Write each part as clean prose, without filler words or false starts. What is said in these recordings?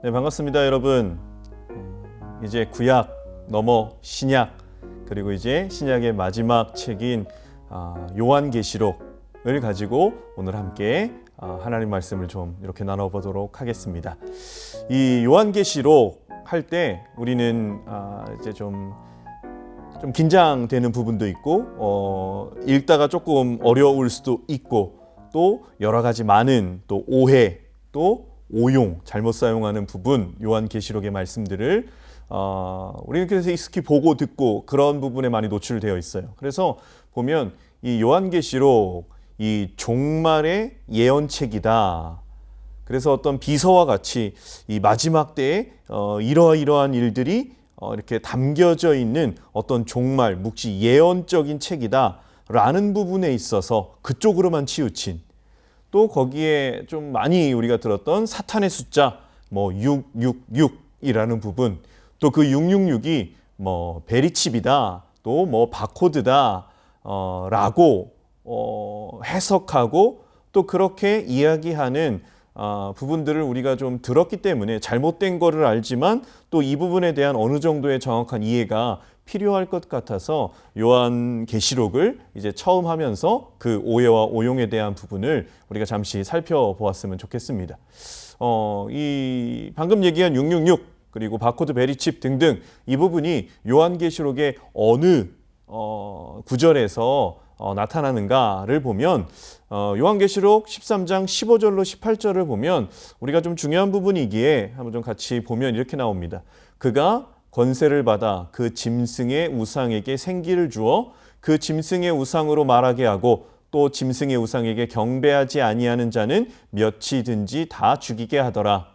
네, 반갑습니다, 여러분. 이제 구약 넘어 신약, 그리고 이제 신약의 마지막 책인 요한계시록을 가지고 오늘 함께 하나님 말씀을 좀 이렇게 나눠보도록 하겠습니다. 이 요한계시록 할 때 우리는 이제 좀 긴장되는 부분도 있고 읽다가 조금 어려울 수도 있고 또 여러 가지 많은 또 오해 또 오용, 잘못 사용하는 부분, 요한계시록의 말씀들을 우리는 그래서 익숙히 보고 듣고 그런 부분에 많이 노출되어 있어요. 그래서 보면 이 요한계시록 이 종말의 예언책이다. 그래서 어떤 비서와 같이 이 마지막 때에 이러이러한 일들이 이렇게 담겨져 있는 어떤 종말, 묵시 예언적인 책이다 라는 부분에 있어서 그쪽으로만 치우친, 또 거기에 좀 많이 우리가 들었던 사탄의 숫자 666이라는 부분, 또 그 666이 베리칩이다, 또 바코드다 라고 해석하고 또 그렇게 이야기하는 부분들을 우리가 좀 들었기 때문에 잘못된 거를 알지만 또 이 부분에 대한 어느 정도의 정확한 이해가 필요할 것 같아서 요한계시록을 이제 처음 하면서 그 오해와 오용에 대한 부분을 우리가 잠시 살펴보았으면 좋겠습니다. 이 방금 얘기한 666 그리고 바코드 베리칩 등등 이 부분이 요한계시록의 어느 구절에서 나타나는가를 보면 요한계시록 13장 15절로 18절을 보면 우리가 좀 중요한 부분이기에 한번 좀 같이 보면 이렇게 나옵니다. 그가 권세를 받아 그 짐승의 우상에게 생기를 주어 그 짐승의 우상으로 말하게 하고 또 짐승의 우상에게 경배하지 아니하는 자는 몇이든지 다 죽이게 하더라.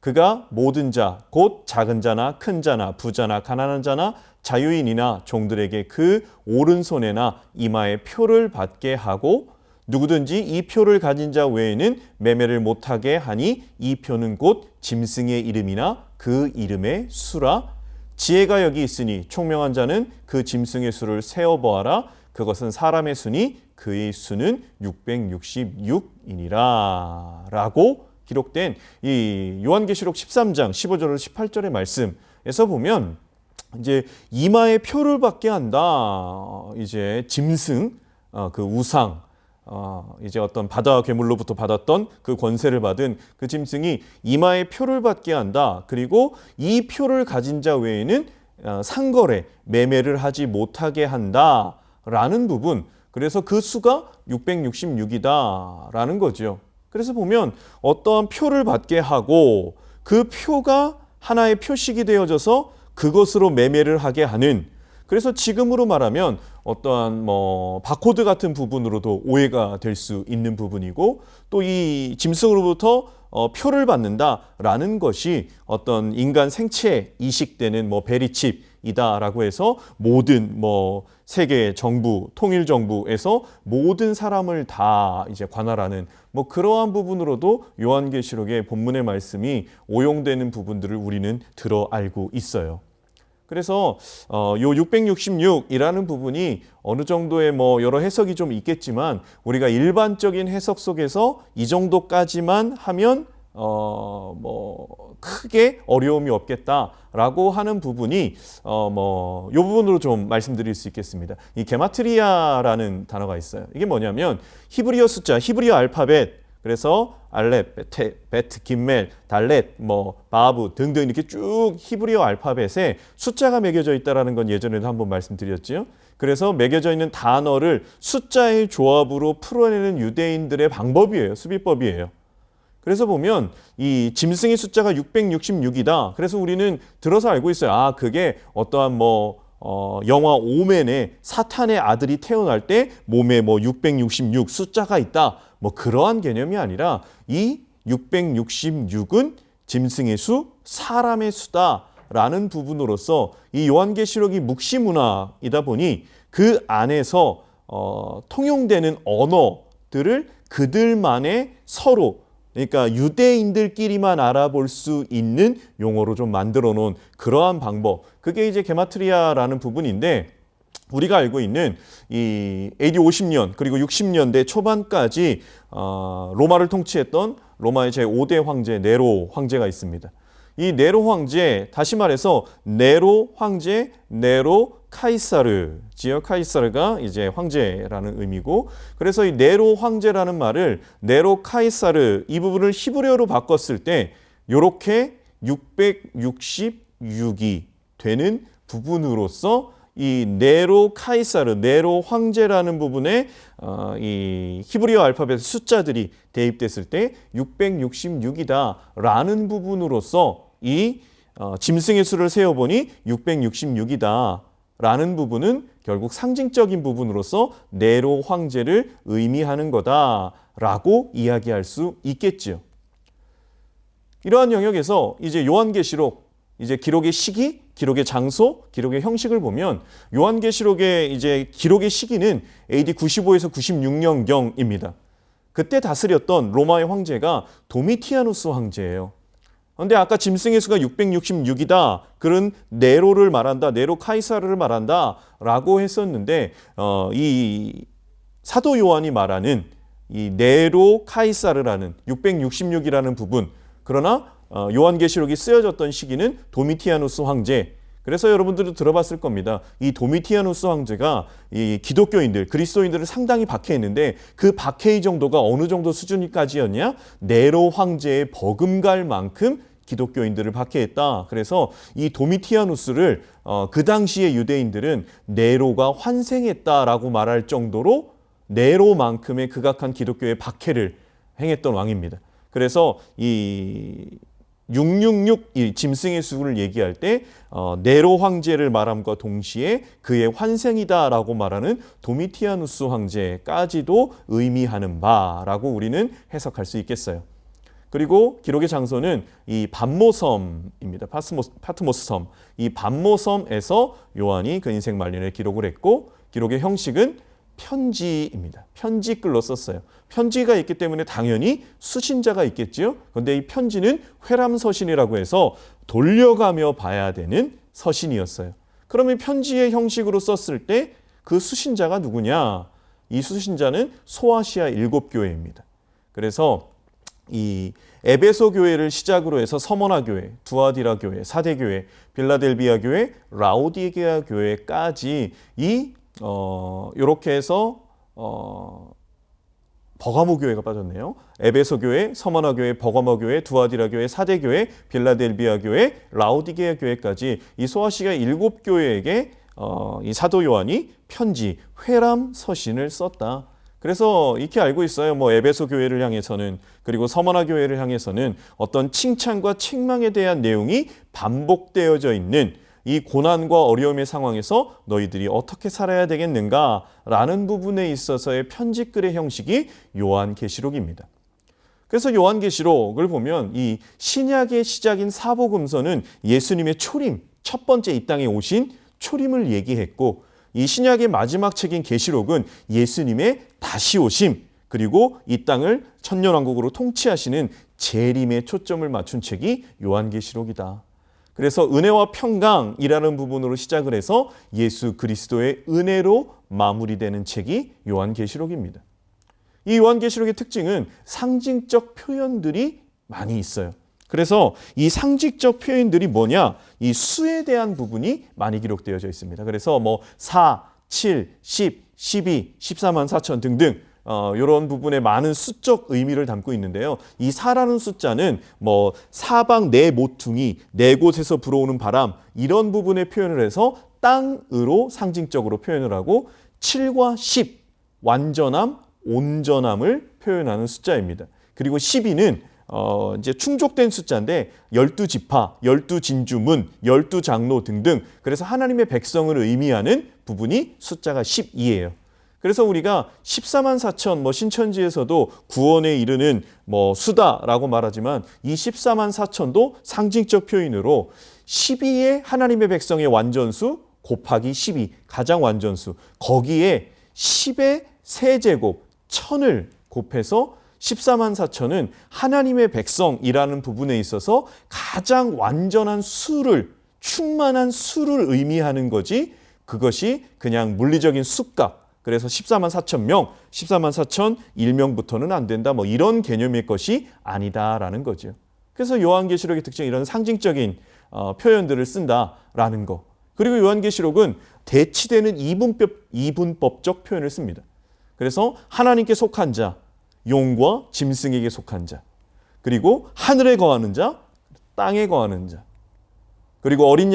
그가 모든 자, 곧 작은 자나 큰 자나 부자나 가난한 자나 자유인이나 종들에게 그 오른손에나 이마에 표를 받게 하고 누구든지 이 표를 가진 자 외에는 매매를 못하게 하니 이 표는 곧 짐승의 이름이나 그 이름의 수라. 지혜가 여기 있으니 총명한 자는 그 짐승의 수를 세어보아라. 그것은 사람의 수니 그의 수는 666이니라 라고 기록된 이 요한계시록 13장 15절에서 18절의 말씀에서 보면 이제 이마에 표를 받게 한다. 이제 짐승, 그 우상, 이제 어떤 바다 괴물로부터 받았던 그 권세를 받은 그 짐승이 이마에 표를 받게 한다. 그리고 이 표를 가진 자 외에는 상거래, 매매를 하지 못하게 한다라는 부분. 그래서 그 수가 666이다라는 거죠. 그래서 보면 어떠한 표를 받게 하고 그 표가 하나의 표식이 되어져서 그것으로 매매를 하게 하는, 그래서 지금으로 말하면 어떠한 바코드 같은 부분으로도 오해가 될 수 있는 부분이고 또 이 짐승으로부터 표를 받는다라는 것이 어떤 인간 생체에 이식되는 베리칩이다라고 해서 모든 세계 정부, 통일 정부에서 모든 사람을 다 이제 관할하는 그러한 부분으로도 요한계시록의 본문의 말씀이 오용되는 부분들을 우리는 들어 알고 있어요. 그래서 요 666이라는 부분이 어느 정도의 여러 해석이 좀 있겠지만 우리가 일반적인 해석 속에서 이 정도까지만 하면 크게 어려움이 없겠다라고 하는 부분이 요 부분으로 좀 말씀드릴 수 있겠습니다. 이 게마트리아라는 단어가 있어요. 이게 뭐냐면 히브리어 숫자, 히브리어 알파벳, 그래서 알렙, 베트, 김멜, 달렛, 바브 등등 이렇게 쭉 히브리어 알파벳에 숫자가 매겨져 있다는 건 예전에도 한번 말씀드렸죠. 그래서 매겨져 있는 단어를 숫자의 조합으로 풀어내는 유대인들의 방법이에요. 수비법이에요. 그래서 보면 이 짐승의 숫자가 666이다. 그래서 우리는 들어서 알고 있어요. 그게 어떠한 영화 오맨에 사탄의 아들이 태어날 때 몸에 666 숫자가 있다. 그러한 개념이 아니라 이 666은 짐승의 수, 사람의 수다라는 부분으로서 이 요한계시록이 묵시문학이다 보니 그 안에서 통용되는 언어들을 그들만의 서로, 그러니까 유대인들끼리만 알아볼 수 있는 용어로 좀 만들어 놓은 그러한 방법, 그게 이제 게마트리아라는 부분인데 우리가 알고 있는 이 AD 50년 그리고 60년대 초반까지 로마를 통치했던 로마의 제5대 황제 네로 황제가 있습니다. 이 네로 황제, 다시 말해서 네로 황제, 네로 카이사르, 지어 카이사르가 이제 황제라는 의미고, 그래서 이 네로 황제라는 말을 네로 카이사르 이 부분을 히브리어로 바꿨을 때 요렇게 666이 되는 부분으로서 이 네로 카이사르, 네로 황제라는 부분에 이 히브리어 알파벳 숫자들이 대입됐을 때 666이다라는 부분으로서 이 짐승의 수를 세어보니 666이다라는 부분은 결국 상징적인 부분으로서 네로 황제를 의미하는 거다라고 이야기할 수 있겠지요. 이러한 영역에서 이제 요한계시록 이제 기록의 시기, 기록의 장소, 기록의 형식을 보면 요한계시록의 이제 기록의 시기는 AD 95에서 96년경입니다. 그때 다스렸던 로마의 황제가 도미티아누스 황제예요. 그런데 아까 짐승의 수가 666이다. 그런 네로를 말한다. 네로 카이사르를 말한다. 라고 했었는데 이 사도 요한이 말하는 이 네로 카이사르라는 666이라는 부분, 그러나 요한계시록이 쓰여졌던 시기는 도미티아누스 황제. 그래서 여러분들도 들어봤을 겁니다. 이 도미티아누스 황제가 이 기독교인들, 그리스도인들을 상당히 박해했는데 그 박해의 정도가 어느 정도 수준까지였냐? 네로 황제의 버금갈 만큼 기독교인들을 박해했다. 그래서 이 도미티아누스를 그 당시의 유대인들은 네로가 환생했다라고 말할 정도로 네로만큼의 극악한 기독교의 박해를 행했던 왕입니다. 그래서 이 666, 이 짐승의 수를 얘기할 때 네로 황제를 말함과 동시에 그의 환생이다라고 말하는 도미티아누스 황제까지도 의미하는 바라고 우리는 해석할 수 있겠어요. 그리고 기록의 장소는 이 반모섬입니다. 파트모스 섬. 이 반모섬에서 요한이 그 인생 말년에 기록을 했고, 기록의 형식은 편지입니다. 편지글로 썼어요. 편지가 있기 때문에 당연히 수신자가 있겠지요. 그런데 이 편지는 회람서신이라고 해서 돌려가며 봐야 되는 서신이었어요. 그러면 편지의 형식으로 썼을 때 그 수신자가 누구냐? 이 수신자는 소아시아 7교회입니다. 그래서 이 에베소 교회를 시작으로 해서 서머나 교회, 두아디라 교회, 사대 교회, 빌라델비아 교회, 라오디게아 교회까지 이렇게 해서 버가모 교회가 빠졌네요. 에베소 교회, 서머나 교회, 버가모 교회, 두아디라 교회, 사대 교회, 빌라델비아 교회, 라오디게아 교회까지 이 소아시아 7교회에게 이 사도 요한이 편지, 회람 서신을 썼다. 그래서 이렇게 알고 있어요. 뭐 에베소 교회를 향해서는, 그리고 서머나 교회를 향해서는 어떤 칭찬과 책망에 대한 내용이 반복되어져 있는 이 고난과 어려움의 상황에서 너희들이 어떻게 살아야 되겠는가라는 부분에 있어서의 편지글의 형식이 요한계시록입니다. 그래서 요한계시록을 보면 이 신약의 시작인 사복음서는 예수님의 초림, 첫 번째 이 땅에 오신 초림을 얘기했고, 이 신약의 마지막 책인 계시록은 예수님의 다시 오심, 그리고 이 땅을 천년왕국으로 통치하시는 재림에 초점을 맞춘 책이 요한계시록이다. 그래서 은혜와 평강이라는 부분으로 시작을 해서 예수 그리스도의 은혜로 마무리되는 책이 요한계시록입니다. 이 요한계시록의 특징은 상징적 표현들이 많이 있어요. 그래서 이 상징적 표현들이 뭐냐? 이 수에 대한 부분이 많이 기록되어져 있습니다. 그래서 뭐 4, 7, 10, 12, 14만 4천 등등 이런 부분에 많은 수적 의미를 담고 있는데요. 이 4라는 숫자는 뭐 사방 네 모퉁이, 네 곳에서 불어오는 바람, 이런 부분에 표현을 해서 땅으로 상징적으로 표현을 하고, 7과 10, 완전함, 온전함을 표현하는 숫자입니다. 그리고 12는 이제 충족된 숫자인데 12지파, 12진주문, 12장로 등등, 그래서 하나님의 백성을 의미하는 부분이 숫자가 12예요. 그래서 우리가 14만 4천 신천지에서도 구원에 이르는 수다라고 말하지만, 이 14만 4천도 상징적 표현으로 12의 하나님의 백성의 완전수 곱하기 12, 가장 완전수, 거기에 10의 세제곱, 1000을 곱해서 14만 4천은 하나님의 백성이라는 부분에 있어서 가장 완전한 수를, 충만한 수를 의미하는 거지, 그것이 그냥 물리적인 숫값, 그래서 14만 4천 명, 14만 4천 1명부터는 안 된다, 이런 개념의 것이 아니다라는 거죠. 그래서 요한계시록의 특징은 이런 상징적인 표현들을 쓴다라는 거. 그리고 요한계시록은 대치되는 이분법적 표현을 씁니다. 그래서 하나님께 속한 자, 용과 짐승에게 속한 자, 그리고 하늘에 거하는 자, 땅에 거하는 자, 그리고 어린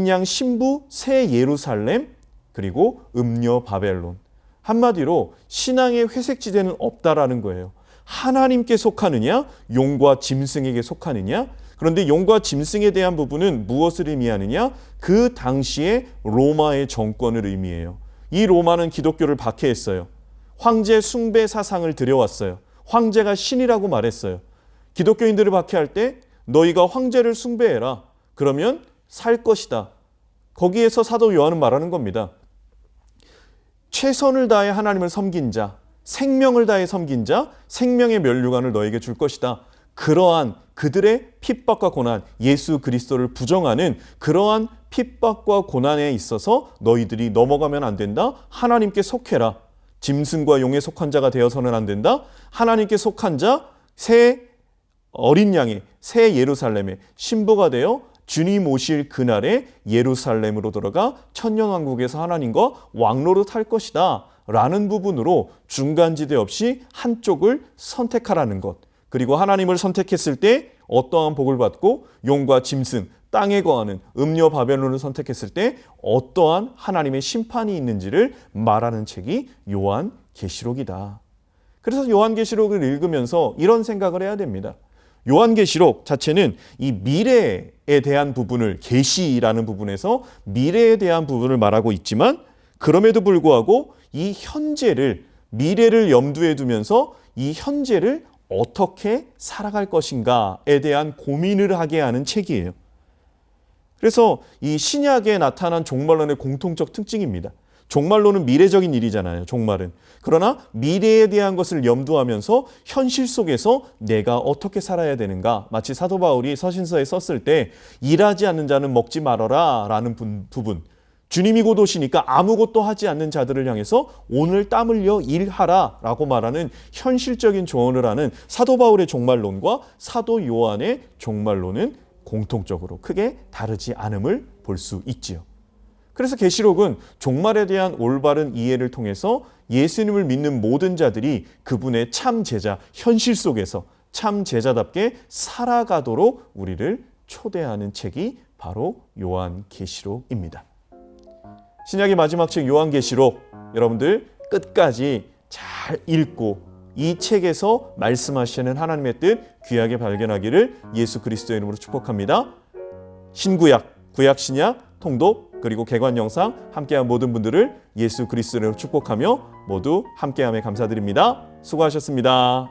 양 신부 새 예루살렘, 그리고 음녀 바벨론. 한마디로 신앙의 회색지대는 없다라는 거예요. 하나님께 속하느냐, 용과 짐승에게 속하느냐. 그런데 용과 짐승에 대한 부분은 무엇을 의미하느냐? 그 당시에 로마의 정권을 의미해요. 이 로마는 기독교를 박해했어요. 황제 숭배 사상을 들여왔어요. 황제가 신이라고 말했어요. 기독교인들을 박해할 때 너희가 황제를 숭배해라. 그러면 살 것이다. 거기에서 사도 요한은 말하는 겁니다. 최선을 다해 하나님을 섬긴 자, 생명을 다해 섬긴 자, 생명의 면류관을 너에게 줄 것이다. 그러한 그들의 핍박과 고난, 예수 그리스도를 부정하는 그러한 핍박과 고난에 있어서 너희들이 넘어가면 안 된다. 하나님께 속해라. 짐승과 용에 속한 자가 되어서는 안 된다. 하나님께 속한 자, 새 어린 양의 새 예루살렘의 신부가 되어 주님 오실 그날에 예루살렘으로 들어가 천년왕국에서 하나님과 왕노릇 할 것이다 라는 부분으로 중간지대 없이 한쪽을 선택하라는 것. 그리고 하나님을 선택했을 때 어떠한 복을 받고 용과 짐승, 땅에 거하는 음녀 바벨론을 선택했을 때 어떠한 하나님의 심판이 있는지를 말하는 책이 요한계시록이다. 그래서 요한계시록을 읽으면서 이런 생각을 해야 됩니다. 요한계시록 자체는 이 미래에 대한 부분을, 계시라는 부분에서 미래에 대한 부분을 말하고 있지만 그럼에도 불구하고 이 현재를, 미래를 염두에 두면서 이 현재를 어떻게 살아갈 것인가에 대한 고민을 하게 하는 책이에요. 그래서 이 신약에 나타난 종말론의 공통적 특징입니다. 종말론은 미래적인 일이잖아요. 종말은. 그러나 미래에 대한 것을 염두하면서 현실 속에서 내가 어떻게 살아야 되는가. 마치 사도 바울이 서신서에 썼을 때 일하지 않는 자는 먹지 말아라 라는 부분. 주님이 곧 오시니까 아무것도 하지 않는 자들을 향해서 오늘 땀 흘려 일하라 라고 말하는 현실적인 조언을 하는 사도 바울의 종말론과 사도 요한의 종말론은 공통적으로 크게 다르지 않음을 볼 수 있지요. 그래서 계시록은 종말에 대한 올바른 이해를 통해서 예수님을 믿는 모든 자들이 그분의 참 제자, 현실 속에서 참 제자답게 살아가도록 우리를 초대하는 책이 바로 요한계시록입니다. 신약의 마지막 책 요한계시록, 여러분들 끝까지 잘 읽고 이 책에서 말씀하시는 하나님의 뜻 귀하게 발견하기를 예수 그리스도의 이름으로 축복합니다. 신구약, 구약 신약, 통독, 그리고 개관 영상 함께한 모든 분들을 예수 그리스도로 축복하며 모두 함께함에 감사드립니다. 수고하셨습니다.